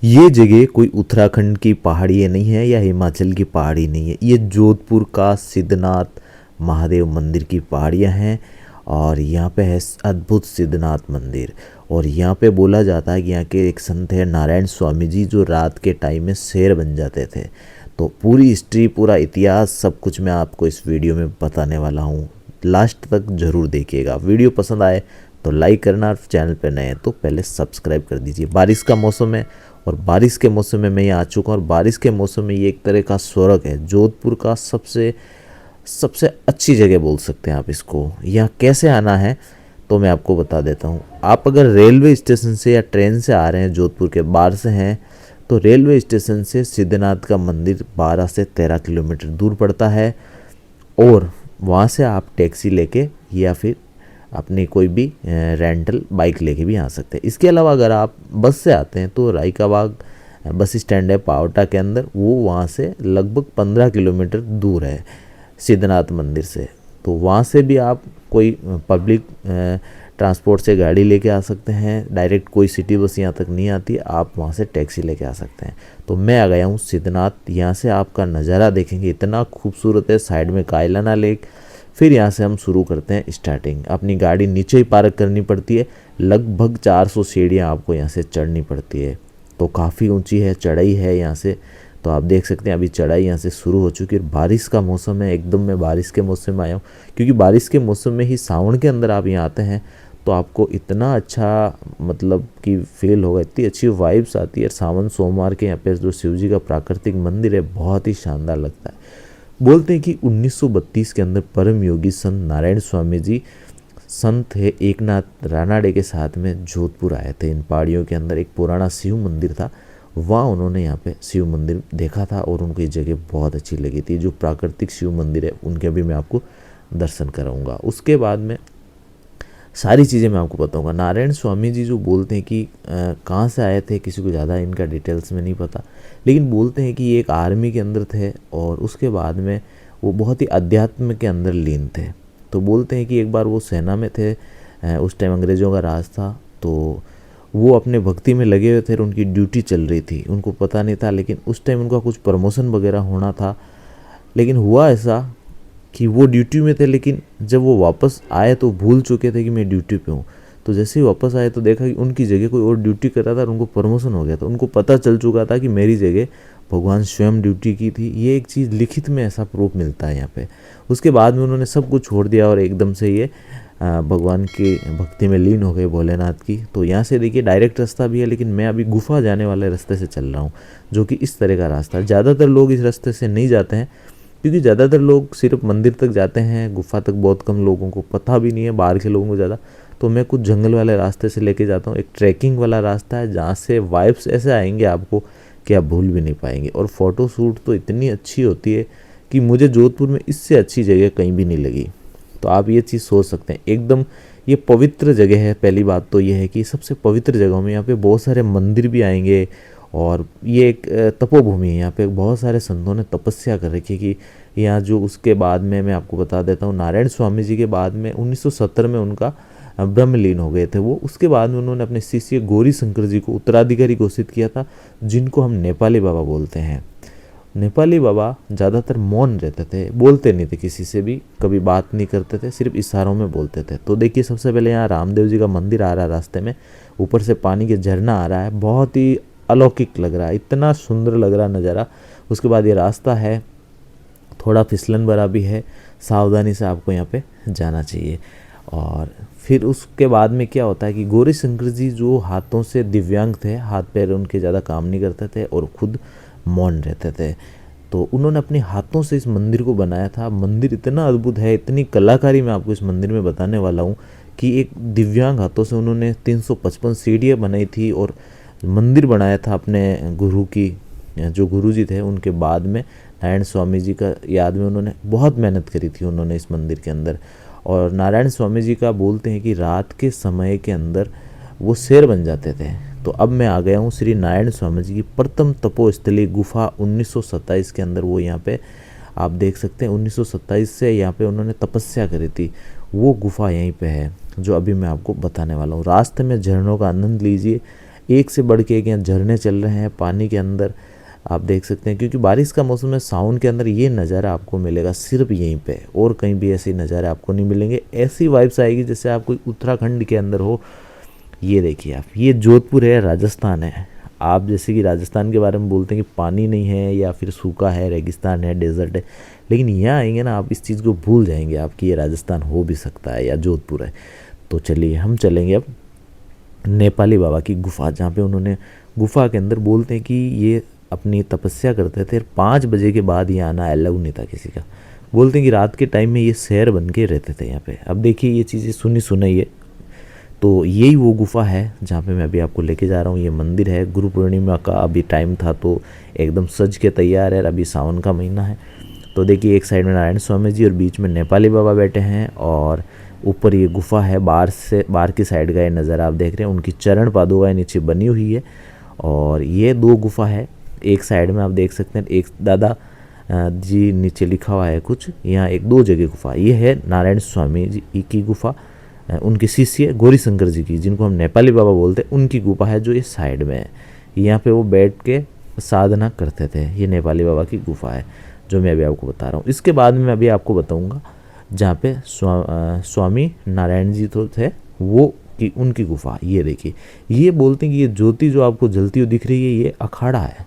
ये जगह कोई उत्तराखंड की पहाड़ी नहीं है या हिमाचल की पहाड़ी नहीं है, ये जोधपुर का सिद्धनाथ महादेव मंदिर की पहाड़ियाँ हैं। और यहाँ पे है अद्भुत सिद्धनाथ मंदिर। और यहाँ पे बोला जाता है कि यहाँ के एक संत है नारायण स्वामी जी, जो रात के टाइम में शेर बन जाते थे। तो पूरी हिस्ट्री, पूरा इतिहास, सब कुछ मैं आपको इस वीडियो में बताने वाला हूँ। लास्ट तक ज़रूर देखिएगा। वीडियो पसंद आए तो लाइक करना, और चैनल पर नए हैं तो पहले सब्सक्राइब कर दीजिए। बारिश का मौसम है और बारिश के मौसम में मैं यहाँ आ चुका हूँ। और बारिश के मौसम में ये एक तरह का स्वर्ग है, जोधपुर का सबसे सबसे अच्छी जगह बोल सकते हैं आप इसको। यहाँ कैसे आना है तो मैं आपको बता देता हूँ। आप अगर रेलवे स्टेशन से या ट्रेन से आ रहे हैं, जोधपुर के बाहर से हैं, तो रेलवे स्टेशन से सिद्धनाथ का मंदिर 12 से 13 किलोमीटर दूर पड़ता है। और वहाँ से आप टैक्सी लेके या फिर अपनी कोई भी रेंटल बाइक लेके भी आ सकते हैं। इसके अलावा अगर आप बस से आते हैं तो राई का बाग बस स्टैंड है पावटा के अंदर, वो वहाँ से लगभग 15 किलोमीटर दूर है सिद्धनाथ मंदिर से। तो वहाँ से भी आप कोई पब्लिक ट्रांसपोर्ट से गाड़ी लेके आ सकते हैं। डायरेक्ट कोई सिटी बस यहाँ तक नहीं आती, आप वहाँ से टैक्सी लेके आ सकते हैं। तो मैं आ गया हूँ सिद्धनाथ। यहाँ से आपका नज़ारा देखेंगे, इतना खूबसूरत है। साइड में कायलाना लेक। फिर यहाँ से हम शुरू करते हैं स्टार्टिंग। अपनी गाड़ी नीचे ही पार्क करनी पड़ती है। लगभग 400 सीढ़ियाँ आपको यहाँ से चढ़नी पड़ती है। तो काफ़ी ऊंची है, चढ़ाई है यहाँ से। तो आप देख सकते हैं अभी चढ़ाई यहाँ से शुरू हो चुकी है। बारिश का मौसम है, एकदम मैं बारिश के मौसम में आया हूँ, क्योंकि बारिश के मौसम में ही, सावन के अंदर आप यहाँ आते हैं तो आपको इतना अच्छा मतलब कि फील होगा, इतनी अच्छी वाइब्स आती है। सावन सोमवार के यहाँ पे जो शिव जी का प्राकृतिक मंदिर है, बहुत ही शानदार लगता है। बोलते हैं कि 1932 के अंदर परम योगी संत नारायण स्वामी जी, संत थे एकनाथ रानाडे के साथ में जोधपुर आए थे। इन पहाड़ियों के अंदर एक पुराना शिव मंदिर था, वहाँ उन्होंने यहाँ पे शिव मंदिर देखा था और उनको ये जगह बहुत अच्छी लगी थी। जो प्राकृतिक शिव मंदिर है उनके भी मैं आपको दर्शन कराऊंगा। उसके बाद में सारी चीज़ें मैं आपको बताऊंगा। नारायण स्वामी जी जो बोलते हैं कि कहाँ से आए थे, किसी को ज़्यादा इनका डिटेल्स में नहीं पता, लेकिन बोलते हैं कि ये एक आर्मी के अंदर थे और उसके बाद में वो बहुत ही अध्यात्म के अंदर लीन थे। तो बोलते हैं कि एक बार वो सेना में थे, उस टाइम अंग्रेज़ों का राज था, तो वो अपने भक्ति में लगे हुए थे और उनकी ड्यूटी चल रही थी। उनको पता नहीं था, लेकिन उस टाइम उनका कुछ प्रमोशन वगैरह होना था। लेकिन हुआ ऐसा कि वो ड्यूटी में थे, लेकिन जब वो वापस आए तो भूल चुके थे कि मैं ड्यूटी पे हूँ। तो जैसे ही वापस आए तो देखा कि उनकी जगह कोई और ड्यूटी कर रहा था और उनको प्रमोशन हो गया था। उनको पता चल चुका था कि मेरी जगह भगवान स्वयं ड्यूटी की थी। ये एक चीज़ लिखित में ऐसा प्रूफ मिलता है यहाँ पे। उसके बाद में उन्होंने सब कुछ छोड़ दिया और एकदम से ये भगवान की भक्ति में लीन हो गए, भोलेनाथ की। तो यहाँ से देखिए डायरेक्ट रास्ता भी है, लेकिन मैं अभी गुफा जाने वाले रास्ते से चल रहा हूँ, जो कि इस तरह का रास्ता है। ज़्यादातर लोग इस रास्ते से नहीं जाते हैं, क्योंकि ज़्यादातर लोग सिर्फ मंदिर तक जाते हैं, गुफा तक बहुत कम लोगों को पता भी नहीं है, बाहर के लोगों को ज़्यादा। तो मैं कुछ जंगल वाले रास्ते से लेके जाता हूँ। एक ट्रैकिंग वाला रास्ता है, जहाँ से वाइब्स ऐसे आएंगे आपको कि आप भूल भी नहीं पाएंगे। और फ़ोटो शूट तो इतनी अच्छी होती है कि मुझे जोधपुर में इससे अच्छी जगह कहीं भी नहीं लगी। तो आप ये चीज़ सोच सकते हैं, एकदम ये पवित्र जगह है। पहली बात तो ये है कि सबसे पवित्र जगहों में यहाँ पे बहुत सारे मंदिर भी आएंगे। और ये एक तपोभूमि है, यहाँ पे बहुत सारे संतों ने तपस्या कर रखी कि यहाँ जो। उसके बाद में मैं आपको बता देता हूँ, नारायण स्वामी जी के बाद में 1970 में उनका ब्रह्मलीन हो गए थे वो। उसके बाद में उन्होंने अपने शिष्य गौरी शंकर जी को उत्तराधिकारी घोषित किया था, जिनको हम नेपाली बाबा बोलते हैं। नेपाली बाबा ज़्यादातर मौन रहते थे, बोलते नहीं थे किसी से भी, कभी बात नहीं करते थे, सिर्फ इशारों में बोलते थे। तो देखिए सबसे पहले यहाँ रामदेव जी का मंदिर आ रहा है रास्ते में, ऊपर से पानी के झरना आ रहा है, बहुत ही अलौकिक लग रहा है, इतना सुंदर लग रहा है नज़ारा। उसके बाद ये रास्ता है, थोड़ा फिसलन भरा भी है, सावधानी से आपको यहाँ पे जाना चाहिए। और फिर उसके बाद में क्या होता है कि गौरी शंकर जी जो हाथों से दिव्यांग थे, हाथ पैर उनके ज़्यादा काम नहीं करते थे और खुद मौन रहते थे, तो उन्होंने अपने हाथों से इस मंदिर को बनाया था। मंदिर इतना अद्भुत है, इतनी कलाकारी मैं आपको इस मंदिर में बताने वाला हूँ कि एक दिव्यांग हाथों से उन्होंने 355 सीढ़ियाँ बनाई थी और मंदिर बनाया था अपने गुरु की, जो गुरु जी थे उनके बाद में नारायण स्वामी जी का याद में उन्होंने बहुत मेहनत करी थी उन्होंने इस मंदिर के अंदर। और नारायण स्वामी जी का बोलते हैं कि रात के समय के अंदर वो शेर बन जाते थे। तो अब मैं आ गया हूँ श्री नारायण स्वामी जी की प्रथम तपोस्थली गुफा 1927 के अंदर। वो यहाँ पे आप देख सकते हैं 1927 से यहाँ पे उन्होंने तपस्या करी थी, वो गुफा यहीं पे है जो अभी मैं आपको बताने वाला हूँ। रास्ते में झरनों का आनंद लीजिए, एक से बढ़ के एक यहाँ झरने चल रहे हैं पानी के अंदर, आप देख सकते हैं। क्योंकि बारिश का मौसम है, सावन के अंदर ये नज़ारा आपको मिलेगा सिर्फ यहीं पे, और कहीं भी ऐसे नज़ारे आपको नहीं मिलेंगे। ऐसी वाइब्स आएगी जैसे आप कोई उत्तराखंड के अंदर हो। ये देखिए आप, ये जोधपुर है, राजस्थान है। आप जैसे कि राजस्थान के बारे में बोलते हैं कि पानी नहीं है या फिर सूखा है, रेगिस्तान है, डेजर्ट है, लेकिन यहाँ आएंगे ना आप इस चीज़ को भूल जाएंगे आप कि ये राजस्थान हो भी सकता है या जोधपुर है। तो चलिए हम चलेंगे अब नेपाली बाबा की गुफा, जहाँ पे उन्होंने गुफा के अंदर बोलते हैं कि ये अपनी तपस्या करते थे, 5 बजे के बाद यहाँ आना अलाउ नहीं था किसी का। बोलते हैं कि रात के टाइम में ये शहर बन के रहते थे यहाँ पे। अब देखिए ये चीज़ें सुनी सुनाई है। तो यही वो गुफा है जहाँ पे मैं अभी आपको लेके जा रहा हूँ। ये मंदिर है, गुरु पूर्णिमा का अभी टाइम था तो एकदम सज के तैयार है। अभी सावन का महीना है। तो देखिए एक साइड में नारायण स्वामी जी और बीच में नेपाली बाबा बैठे हैं, और ऊपर ये गुफा है। बाहर की साइड का ये नज़ारा आप देख रहे हैं, उनकी चरण पादुकाएं नीचे बनी हुई है। और ये 2 गुफा है, एक साइड में आप देख सकते हैं, एक दादा जी नीचे लिखा हुआ है कुछ, यहाँ एक 2 जगह गुफा। ये है नारायण स्वामी जी की गुफा, उनके शिष्य गौरी शंकर जी की, जिनको हम नेपाली बाबा बोलते हैं, उनकी गुफा है जो ये साइड में है। यहाँ पे वो बैठ के साधना करते थे। ये नेपाली बाबा की गुफा है जो मैं अभी आपको बता रहा हूँ। इसके बाद में मैं अभी आपको बताऊँगा जहाँ पे स्वामी नारायण जी तो थे, वो की उनकी गुफा। ये देखिए, ये बोलते हैं कि ये ज्योति जो आपको जलती हुई दिख रही है, ये अखाड़ा है।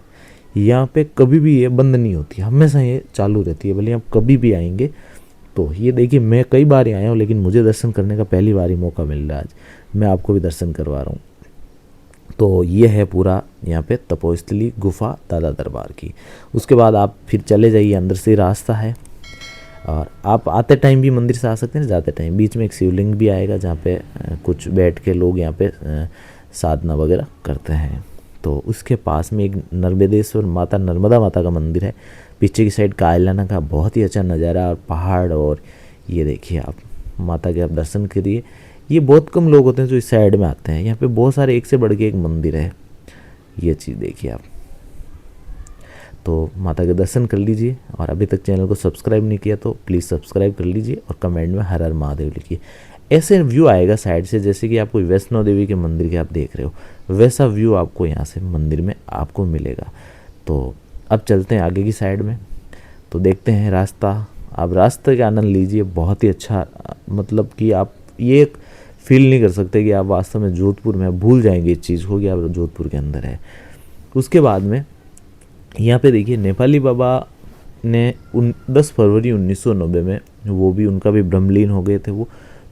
यहाँ पे कभी भी ये बंद नहीं होती, हमेशा ये चालू रहती है, भले आप कभी भी आएंगे। तो ये देखिए, मैं कई बार आया हूँ, लेकिन मुझे दर्शन करने का पहली बार ही मौका मिल रहा है आज। मैं आपको भी दर्शन करवा रहा हूँ। तो ये है पूरा यहाँ पे तपोस्थली गुफा दादा दरबार की। उसके बाद आप फिर चले जाइए, अंदर से रास्ता है, और आप आते टाइम भी मंदिर से आ सकते हैं, जाते टाइम। बीच में एक शिवलिंग भी आएगा जहाँ पे कुछ बैठ के लोग यहाँ पे साधना वगैरह करते हैं। तो उसके पास में एक नर्मदेश्वर माता, नर्मदा माता का मंदिर है। पीछे की साइड कायलाना का बहुत ही अच्छा नज़ारा, और पहाड़, और ये देखिए आप माता के आप दर्शन करिए। ये बहुत कम लोग होते हैं जो इस साइड में आते हैं। यहाँ पे बहुत सारे एक से बढ़ के एक मंदिर है। ये चीज़ देखिए आप। तो माता के दर्शन कर लीजिए, और अभी तक चैनल को सब्सक्राइब नहीं किया तो प्लीज़ सब्सक्राइब कर लीजिए, और कमेंट में हर हर महादेव लिखिए। ऐसे व्यू आएगा साइड से, जैसे कि आप कोई वैष्णो देवी के मंदिर के आप देख रहे हो, वैसा व्यू आपको यहाँ से मंदिर में आपको मिलेगा। तो अब चलते हैं आगे की साइड में, तो देखते हैं रास्ता। आप रास्ते का आनंद लीजिए, बहुत ही अच्छा, मतलब कि आप ये फील नहीं कर सकते कि आप वास्तव में जोधपुर में, भूल जाएंगे इस चीज़ को कि आप जोधपुर के अंदर है। उसके बाद में यहाँ पे देखिए, नेपाली बाबा ने 10 फरवरी 1990 में, वो भी उनका भी ब्रह्मलीन हो गए थे वो।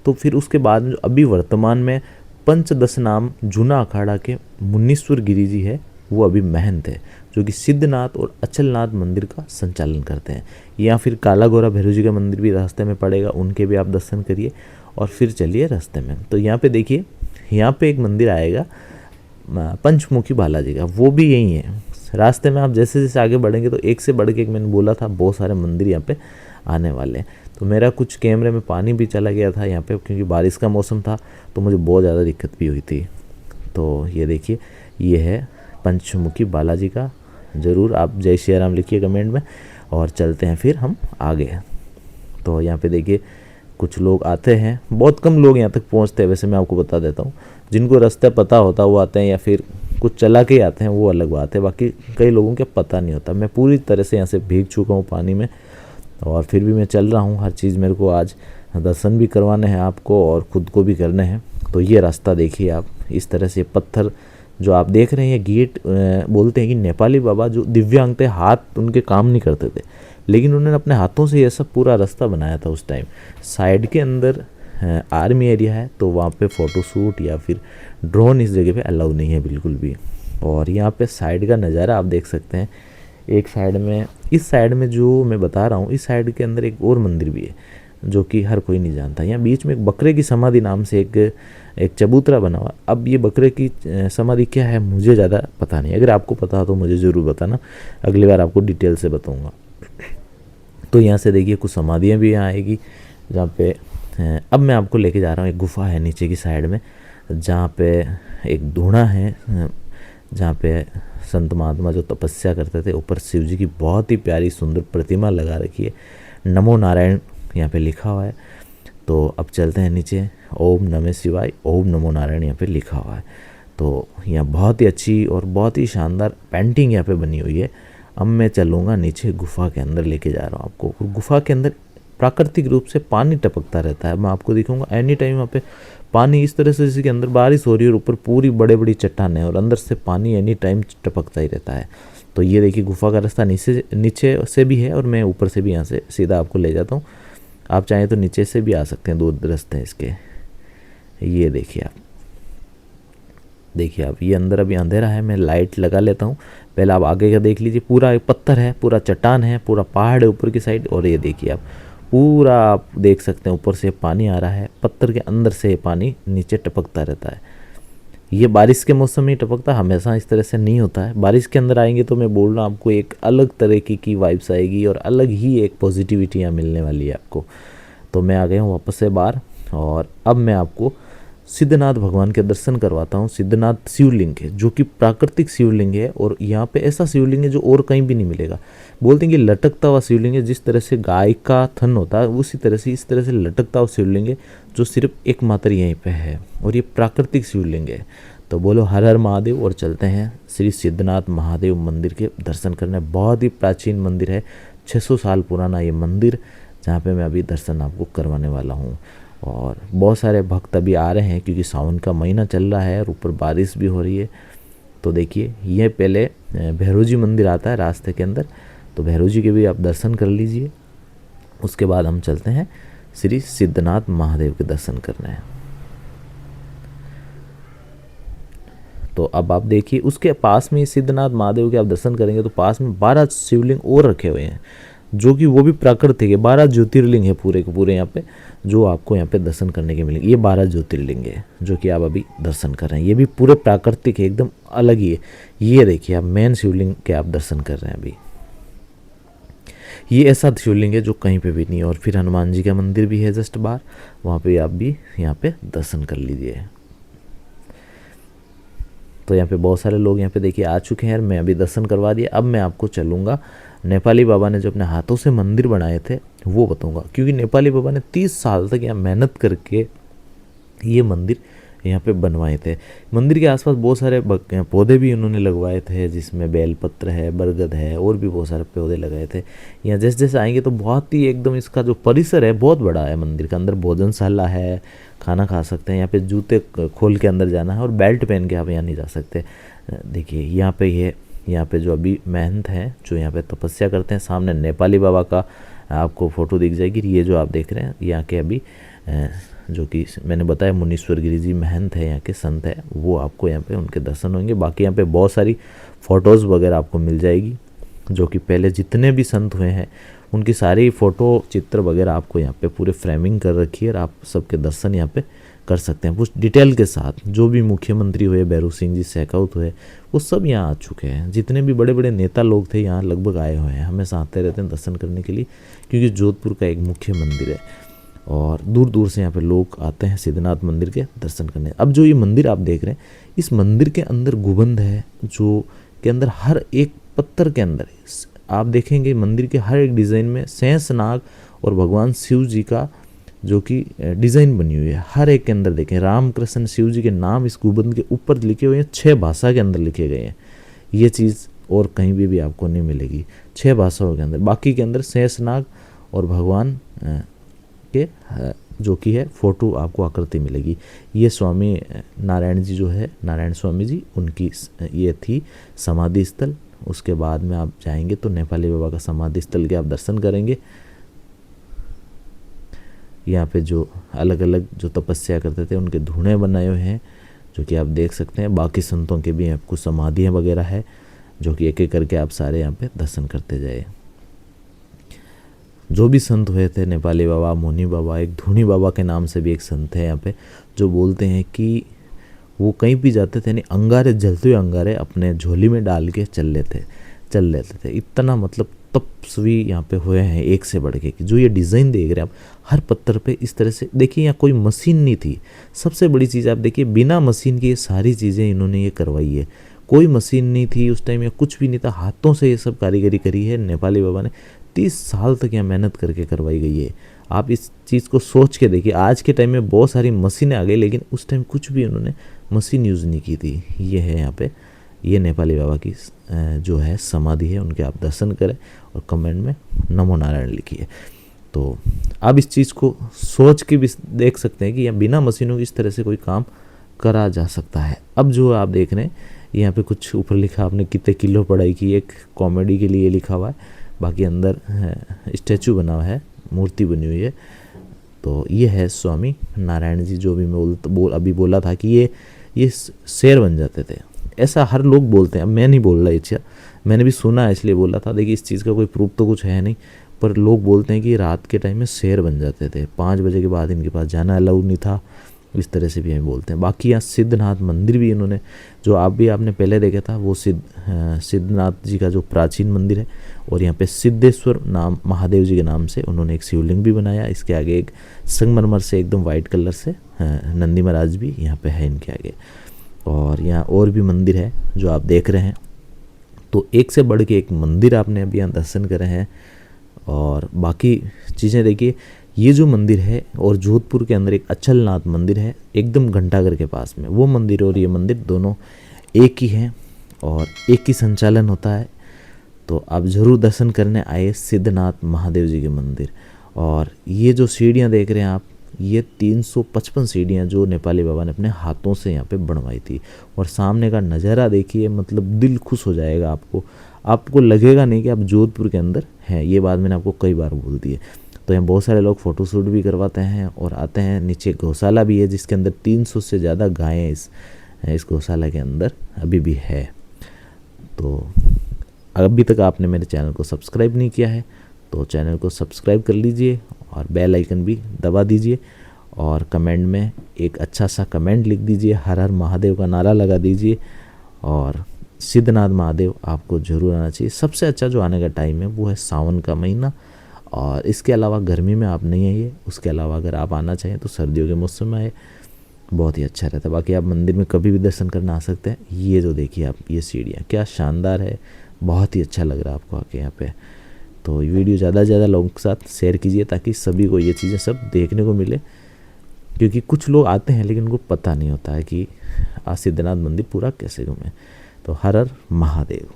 तो फिर उसके बाद में अभी वर्तमान में पंचदश नाम जूना अखाड़ा के मुनीश्वर गिरी जी है, वो अभी महंत है, जो कि सिद्धनाथ और अचलनाथ मंदिर का संचालन करते हैं। या फिर काला गोरा भैरव जी का मंदिर भी रास्ते में पड़ेगा, उनके भी आप दर्शन करिए, और फिर चलिए रास्ते में। तो यहाँ पे देखिए, यहाँ पे एक मंदिर आएगा पंचमुखी बालाजी का, वो भी यही है। रास्ते में आप जैसे जैसे आगे बढ़ेंगे तो एक से बढ़ के एक, मैंने बोला था बहुत सारे मंदिर यहाँ पे आने वाले हैं। तो मेरा कुछ कैमरे में पानी भी चला गया था यहाँ पे, क्योंकि बारिश का मौसम था, तो मुझे बहुत ज़्यादा दिक्कत भी हुई थी। तो ये देखिए, ये है पंचमुखी बालाजी का। ज़रूर आप जय श्री राम लिखिए कमेंट में, और चलते हैं फिर हम आगे। तो यहाँ पे देखिए कुछ लोग आते हैं, बहुत कम लोग यहाँ तक पहुँचते हैं। वैसे मैं आपको बता देता हूँ, जिनको रास्ता पता होता है वो आते हैं, या फिर कुछ चला के आते हैं, वो अलग बात है। बाकी कई लोगों के पता नहीं होता। मैं पूरी तरह से यहाँ से भीग चुका हूँ पानी में, और फिर भी मैं चल रहा हूँ। हर चीज़ मेरे को आज दर्शन भी करवाने हैं आपको, और ख़ुद को भी करने हैं। तो ये रास्ता देखिए आप, इस तरह से पत्थर जो आप देख रहे हैं, गेट बोलते हैं कि नेपाली बाबा जो दिव्यांग थे, हाथ उनके काम नहीं करते थे, लेकिन उन्होंने अपने हाथों से ये सब पूरा रास्ता बनाया था उस टाइम। साइड के अंदर आर्मी एरिया है, तो वहाँ पे फ़ोटोशूट या फिर ड्रोन इस जगह पे अलाउ नहीं है बिल्कुल भी। और यहाँ पे साइड का नज़ारा आप देख सकते हैं। एक साइड में, इस साइड में जो मैं बता रहा हूँ, इस साइड के अंदर एक और मंदिर भी है जो कि हर कोई नहीं जानता। यहाँ बीच में एक बकरे की समाधि नाम से एक चबूतरा बना हुआ। अब ये बकरे की समाधि क्या है मुझे ज़्यादा पता नहीं, अगर आपको पता हो तो मुझे ज़रूर बताना, अगली बार आपको डिटेल से बताऊँगा। तो यहाँ से देखिए कुछ समाधियाँ भी यहाँ आएगी, जहाँ पे अब मैं आपको लेके जा रहा हूँ। एक गुफा है नीचे की साइड में, जहाँ पे एक धूणा है, जहाँ पे संत महात्मा जो तपस्या करते थे, ऊपर शिव जी की बहुत ही प्यारी सुंदर प्रतिमा लगा रखी है, नमो नारायण यहाँ पे लिखा हुआ है। तो अब चलते हैं नीचे, ओम नमः शिवाय, ओम नमो नारायण यहाँ पे लिखा हुआ है। तो यहाँ बहुत ही अच्छी और बहुत ही शानदार पेंटिंग यहाँ पे बनी हुई है। अब मैं चलूँगा नीचे गुफा के अंदर, लेके जा रहा हूँ आपको। और गुफा के अंदर प्राकृतिक रूप से पानी टपकता रहता है, मैं आपको दिखाऊंगा एनी टाइम। यहाँ पे पानी इस तरह से जैसे कि अंदर बारिश हो रही है और ऊपर पूरी बड़े बड़ी चट्टान है और अंदर से पानी एनी टाइम टपकता ही रहता है। तो ये देखिए गुफा का रास्ता नीचे से भी है और मैं ऊपर से भी यहाँ से सीधा आपको ले जाता हूँ। आप चाहें तो नीचे से भी आ सकते हैं, 2 रास्ते हैं इसके। ये देखिए आप ये अंदर अभी अंधेरा है, मैं लाइट लगा लेता हूँ। पहले आप आगे का देख लीजिए, पूरा पत्थर है, पूरा चट्टान है, पूरा पहाड़ है ऊपर की साइड। और ये देखिए आप पूरा आप देख सकते हैं ऊपर से पानी आ रहा है, पत्थर के अंदर से पानी नीचे टपकता रहता है। ये बारिश के मौसम में टपकता, हमेशा इस तरह से नहीं होता है। बारिश के अंदर आएंगे तो मैं बोल रहा हूँ आपको एक अलग तरीके की वाइब्स आएगी और अलग ही एक पॉजिटिविटी यहाँ मिलने वाली है आपको। तो मैं आ गया हूँ वापस से बाहर और अब मैं आपको सिद्धनाथ भगवान के दर्शन करवाता हूँ। सिद्धनाथ शिवलिंग है जो कि प्राकृतिक शिवलिंग है और यहाँ पे ऐसा शिवलिंग है जो और कहीं भी नहीं मिलेगा। बोलते हैं कि लटकता हुआ शिवलिंग है, जिस तरह से गाय का थन होता है उसी तरह से इस तरह से लटकता हुआ शिवलिंग है जो सिर्फ एकमात्र यहीं पे है और ये प्राकृतिक शिवलिंग है। तो बोलो हर हर महादेव और चलते हैं श्री सिद्धनाथ महादेव मंदिर के दर्शन करने। बहुत ही प्राचीन मंदिर है, 600 साल पुराना ये मंदिर, जहाँ पे मैं अभी दर्शन आपको करवाने वाला हूँ। और बहुत सारे भक्त अभी आ रहे हैं क्योंकि सावन का महीना चल रहा है और ऊपर बारिश भी हो रही है। तो देखिए ये पहले भैरव जी मंदिर आता है रास्ते के अंदर, तो भैरव जी के भी आप दर्शन कर लीजिए। उसके बाद हम चलते हैं श्री सिद्धनाथ महादेव के दर्शन करने। तो अब आप देखिए उसके पास में सिद्धनाथ महादेव के आप दर्शन करेंगे तो पास में 12 शिवलिंग और रखे हुए हैं जो कि वो भी प्राकृतिक है। 12 ज्योतिर्लिंग है पूरे के पूरे यहाँ पे, जो आपको यहाँ पे दर्शन करने के मिलेंगे। ये 12 ज्योतिर्लिंग है जो कि आप अभी दर्शन कर रहे हैं, ये भी पूरे प्राकृतिक है, एकदम अलग ही है। ये देखिए आप मेन शिवलिंग के आप दर्शन कर रहे हैं अभी। ये ऐसा शिवलिंग है जो कहीं पे भी नहीं है। और फिर हनुमान जी का मंदिर भी है जस्ट बाहर, वहाँ पे आप भी यहाँ पे दर्शन कर लीजिए। तो यहाँ पे बहुत सारे लोग यहाँ पे देखिए आ चुके हैं, मैं अभी दर्शन करवा दिया। अब मैं आपको चलूँगा नेपाली बाबा ने जो अपने हाथों से मंदिर बनाए थे वो बताऊँगा, क्योंकि नेपाली बाबा ने 30 साल तक यहाँ मेहनत करके ये मंदिर यहाँ पे बनवाए थे। मंदिर के आसपास बहुत सारे पौधे भी उन्होंने लगवाए थे, जिसमें बेलपत्र है, बरगद है और भी बहुत सारे पौधे लगाए थे। यहाँ जैसे जैसे आएंगे तो बहुत ही एकदम इसका जो परिसर है बहुत बड़ा है। मंदिर के अंदर भोजनशाला है, खाना खा सकते हैं। यहाँ पे जूते खोल के अंदर जाना है और बेल्ट पहन के आप यहाँ नहीं जा सकते। देखिए यहाँ पे जो अभी महंत हैं जो यहाँ पे तपस्या करते हैं, सामने नेपाली बाबा का आपको फ़ोटो दिख जाएगी। ये जो आप देख रहे हैं यहाँ के अभी जो कि मैंने बताया मुनीश्वर गिरी जी महंत है, यहाँ के संत है, वो आपको यहाँ पे उनके दर्शन होंगे। बाकी यहाँ पे बहुत सारी फ़ोटोज़ वगैरह आपको मिल जाएगी जो कि पहले जितने भी संत हुए हैं उनकी सारी फ़ोटो चित्र वगैरह आपको यहाँ पे पूरे फ्रेमिंग कर रखी है और आप सबके दर्शन यहाँ पे कर सकते हैं कुछ डिटेल के साथ। जो भी मुख्यमंत्री हुए, भैरू सिंह जी शेखावत हुए, वो सब यहाँ आ चुके हैं। जितने भी बड़े बड़े नेता लोग थे यहाँ लगभग आए हुए हैं, हमेशा आते रहते हैं दर्शन करने के लिए, क्योंकि जोधपुर का एक मुख्य मंदिर है और दूर दूर से यहाँ पे लोग आते हैं सिद्धनाथ मंदिर के दर्शन करने। अब जो ये मंदिर आप देख रहे हैं, इस मंदिर के अंदर गुंबद है जो के अंदर हर एक पत्थर के अंदर आप देखेंगे मंदिर के हर एक डिज़ाइन में शेषनाग और भगवान शिव जी का जो कि डिज़ाइन बनी हुई है। हर एक के अंदर देखें रामकृष्ण शिव जी के नाम इस गुंबद के ऊपर लिखे हुए हैं, 6 भाषा के अंदर लिखे गए हैं। ये चीज़ और कहीं भी आपको नहीं मिलेगी 6 भाषाओं के अंदर। बाकी के अंदर शेषनाग और भगवान के जो कि है फोटो आपको आकृति मिलेगी। ये स्वामी नारायण जी जो है, नारायण स्वामी जी, उनकी ये थी समाधि स्थल। उसके बाद में आप जाएंगे तो नेपाली बाबा का समाधि स्थल के आप दर्शन करेंगे। यहाँ पे जो अलग अलग जो तपस्या करते थे उनके धूणे बनाए हुए हैं जो कि आप देख सकते हैं। बाकी संतों के भी आपको समाधियाँ वगैरह है जो कि एक एक करके आप सारे यहाँ पे दर्शन करते जाए। जो भी संत हुए थे, नेपाली बाबा, मोनी बाबा, एक धूनी बाबा के नाम से भी एक संत है यहाँ पे, जो बोलते हैं कि वो कहीं भी जाते थे, यानी अंगारे, जलते हुए अंगारे अपने झोली में डाल के चल लेते थे। इतना मतलब तपस्वी यहाँ पे हुए हैं एक से बढ़ के। कि जो ये डिज़ाइन देख रहे हैं आप हर पत्थर पे इस तरह से देखिए, यहाँ कोई मशीन नहीं थी। सबसे बड़ी चीज़ आप देखिए, बिना मशीन के ये सारी चीज़ें इन्होंने ये करवाई है। कोई मशीन नहीं थी उस टाइम, या कुछ भी नहीं था, हाथों से ये सब कारीगरी करी है नेपाली बाबा ने। 30 साल तक यहाँ मेहनत करके करवाई गई है। आप इस चीज़ को सोच के देखिए, आज के टाइम में बहुत सारी मशीनें आ गई, लेकिन उस टाइम कुछ भी उन्होंने मशीन यूज़ नहीं की थी। ये है यहाँ पे, ये नेपाली बाबा की जो है समाधि है, उनके आप दर्शन करें और कमेंट में नमो नारायण लिखिए। तो आप इस चीज़ को सोच के भी देख सकते हैं कि यहाँ बिना मशीनों की इस तरह से कोई काम करा जा सकता है। अब जो आप देख रहे हैं यहाँ पे कुछ ऊपर लिखा, आपने कितने किलो पढ़ाई की, एक कॉमेडी के लिए लिखा हुआ है, बाकी अंदर स्टैचू बना हुआ है, मूर्ति बनी हुई है। तो ये है स्वामी नारायण जी, जो भी मैं अभी बोला था कि ये शेर बन जाते थे, ऐसा हर लोग बोलते हैं। अब मैं नहीं बोल रहा, इच्छा मैंने भी सुना है इसलिए बोला था। देखिए इस चीज़ का कोई प्रूफ तो कुछ है नहीं, पर लोग बोलते हैं कि रात के टाइम में शेर बन जाते थे, 5 बजे के बाद इनके पास जाना अलाउड नहीं था, इस तरह से भी हमें बोलते हैं। बाकी यहाँ सिद्धनाथ मंदिर भी इन्होंने, जो आपने पहले देखा था, वो सिद्धनाथ जी का जो प्राचीन मंदिर है, और यहाँ पे सिद्धेश्वर नाम महादेव जी के नाम से उन्होंने एक शिवलिंग भी बनाया। इसके आगे एक संगमरमर से एकदम वाइट कलर से नंदी महाराज भी यहाँ पे है इनके आगे। और यहाँ और भी मंदिर है जो आप देख रहे हैं। तो एक से बढ़ के एक मंदिर आपने अभी यहाँ दर्शन करे हैं। और बाकी चीज़ें देखिए, ये जो मंदिर है, और जोधपुर के अंदर एक अचलनाथ मंदिर है एकदम घंटाघर के पास में, वो मंदिर और ये मंदिर दोनों एक ही हैं और एक ही संचालन होता है। तो आप ज़रूर दर्शन करने आए सिद्धनाथ महादेव जी के मंदिर। और ये जो सीढ़ियाँ देख रहे हैं आप, ये 355 सीढ़ियाँ जो नेपाली बाबा ने अपने हाथों से यहाँ पे बनवाई थी। और सामने का नज़ारा देखिए, मतलब दिल खुश हो जाएगा आपको लगेगा नहीं कि आप जोधपुर के अंदर हैं। ये बात मैंने आपको कई बार बोल दी है। तो यहाँ बहुत सारे लोग फ़ोटोशूट भी करवाते हैं और आते हैं। नीचे गौशाला भी है जिसके अंदर 300 से ज़्यादा गायें इस गौशाला के अंदर अभी भी है। तो अभी तक आपने मेरे चैनल को सब्सक्राइब नहीं किया है तो चैनल को सब्सक्राइब कर लीजिए और बेल आइकन भी दबा दीजिए। और कमेंट में एक अच्छा सा कमेंट लिख दीजिए, हर हर महादेव का नारा लगा दीजिए। और सिद्धनाथ महादेव आपको ज़रूर आना चाहिए। सबसे अच्छा जो आने का टाइम है वो है सावन का महीना। और इसके अलावा गर्मी में आप नहीं आइए, उसके अलावा अगर आप आना चाहें तो सर्दियों के मौसम में आए, बहुत ही अच्छा रहता है। बाकी आप मंदिर में कभी भी दर्शन करना आ सकते हैं। ये जो देखिए आप, ये सीढ़ियाँ क्या शानदार है, बहुत ही अच्छा लग रहा है आपको आके यहाँ पे। तो वीडियो ज़्यादा से ज़्यादा लोगों के साथ शेयर कीजिए ताकि सभी को ये चीज़ें सब देखने को मिले, क्योंकि कुछ लोग आते हैं लेकिन उनको पता नहीं होता है कि सिद्धनाथ मंदिर पूरा कैसे घूमें। तो हर हर महादेव।